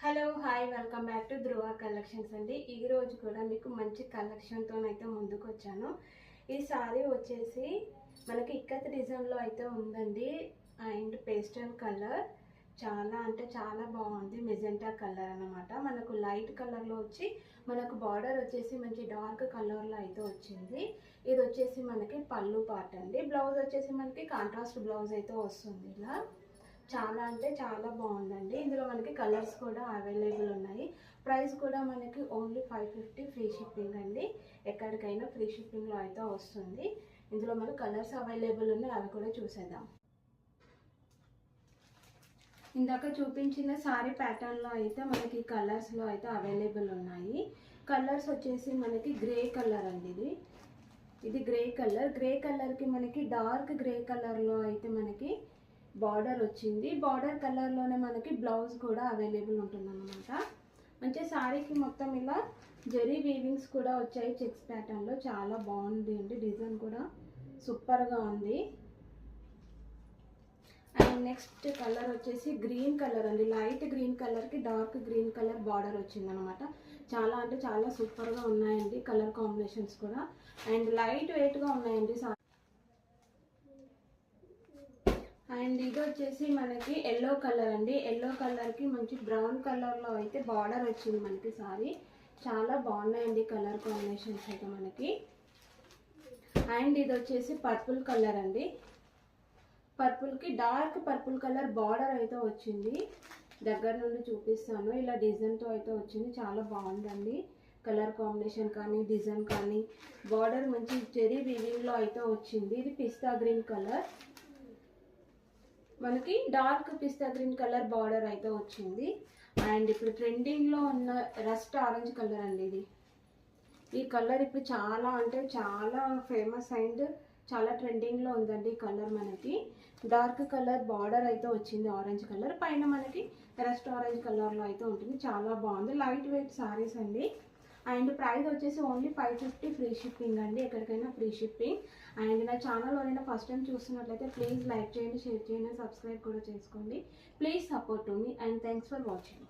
Hello hi welcome back to Dhruva collections అండి. ఈ రోజు కూడా మీకు మంచి కలెక్షన్తో అయితే ముందుకు వచ్చాను. ఈ సారీ వచ్చేసి మనకి ఇక్కత్ డిజైన్లో అయితే ఉందండి. అండ్ పేస్టల్ కలర్ చాలా అంటే చాలా బాగుంది. మెజెంటా కలర్ అనమాట. మనకు లైట్ కలర్లో వచ్చి మనకు బార్డర్ వచ్చేసి మంచి డార్క్ కలర్లో అయితే వచ్చింది. ఇది వచ్చేసి మనకి పళ్ళు పార్ట్ అండి. బ్లౌజ్ వచ్చేసి మనకి కాంట్రాస్ట్ బ్లౌజ్ అయితే వస్తుంది. ఇలా చాలా అంటే చాలా బాగుందండి. ఇందులో మనకి కలర్స్ కూడా అవైలబుల్ ఉన్నాయి. ప్రైస్ కూడా మనకి ఓన్లీ 550 ఫ్రీ షిప్పింగ్ అండి. ఎక్కడికైనా ఫ్రీ షిప్పింగ్లో అయితే వస్తుంది. ఇందులో మనకు కలర్స్ అవైలబుల్ ఉన్నాయి, అవి కూడా చూసేద్దాం. ఇందాక చూపించిన సారీ ప్యాటర్న్లో అయితే మనకి కలర్స్లో అయితే అవైలబుల్ ఉన్నాయి. కలర్స్ వచ్చేసి మనకి గ్రే కలర్ అండి. ఇది గ్రే కలర్కి మనకి డార్క్ గ్రే కలర్లో అయితే మనకి బార్డర్ వచ్చింది. బార్డర్ కలర్లోనే మనకి బ్లౌజ్ కూడా అవైలబుల్ ఉంటుందన్నమాట. మంచి శారీకి మొత్తం ఇలా జెరీ వీవింగ్స్ కూడా వచ్చాయి. చెక్స్ ప్యాటర్న్లో చాలా బాగుంది అండి. డిజైన్ కూడా సూపర్గా ఉంది. అండ్ నెక్స్ట్ కలర్ వచ్చేసి గ్రీన్ కలర్ అండి. లైట్ గ్రీన్ కలర్కి డార్క్ గ్రీన్ కలర్ బార్డర్ వచ్చిందనమాట. చాలా అంటే చాలా సూపర్గా ఉన్నాయండి కలర్ కాంబినేషన్స్ కూడా. అండ్ లైట్ వెయిట్గా ఉన్నాయండి. అండ్ ఇది వచ్చేసి మనకి ఎల్లో కలర్ అండి. ఎల్లో కలర్కి మంచి బ్రౌన్ కలర్లో అయితే బార్డర్ వచ్చింది మనకి సారీ. చాలా బాగున్నాయండి కలర్ కాంబినేషన్స్ అయితే మనకి. అండ్ ఇది వచ్చేసి పర్పుల్ కలర్ అండి. పర్పుల్కి డార్క్ పర్పుల్ కలర్ బార్డర్ అయితే వచ్చింది. దగ్గర నుండి చూపిస్తాను. ఇలా డిజైన్తో అయితే వచ్చింది. చాలా బాగుందండి కలర్ కాంబినేషన్ కానీ డిజైన్ కానీ. బార్డర్ మంచి జెరీ వీవింగ్లో అయితే వచ్చింది. ఇది పిస్తా గ్రీన్ కలర్, మనకి డార్క్ పిస్తా గ్రీన్ కలర్ బార్డర్ అయితే వచ్చింది. అండ్ ఇప్పుడు ట్రెండింగ్లో ఉన్న రస్ట్ ఆరెంజ్ కలర్ అండి. ఈ కలర్ ఇప్పుడు చాలా అంటే చాలా ఫేమస్ అండ్ చాలా ట్రెండింగ్లో ఉందండి ఈ కలర్. మనకి డార్క్ కలర్ బార్డర్ అయితే వచ్చింది ఆరెంజ్ కలర్ పైన. మనకి రస్ట్ ఆరెంజ్ కలర్లో అయితే ఉంటుంది. చాలా బాగుంది. లైట్ వెయిట్ సారీస్ అండి. అండ్ ప్రైస్ వచ్చేసి ఓన్లీ 550 ఫ్రీ షిప్పింగ్ అండి. ఎక్కడికైనా ఫ్రీ షిప్పింగ్. అండ్ నా ఛానల్ ఎవరైనా ఫస్ట్ టైం చూస్తున్నట్లయితే ప్లీజ్ లైక్ చేయండి, షేర్ చేయండి, సబ్స్క్రైబ్ కూడా చేసుకోండి. Please support me. And thanks for watching.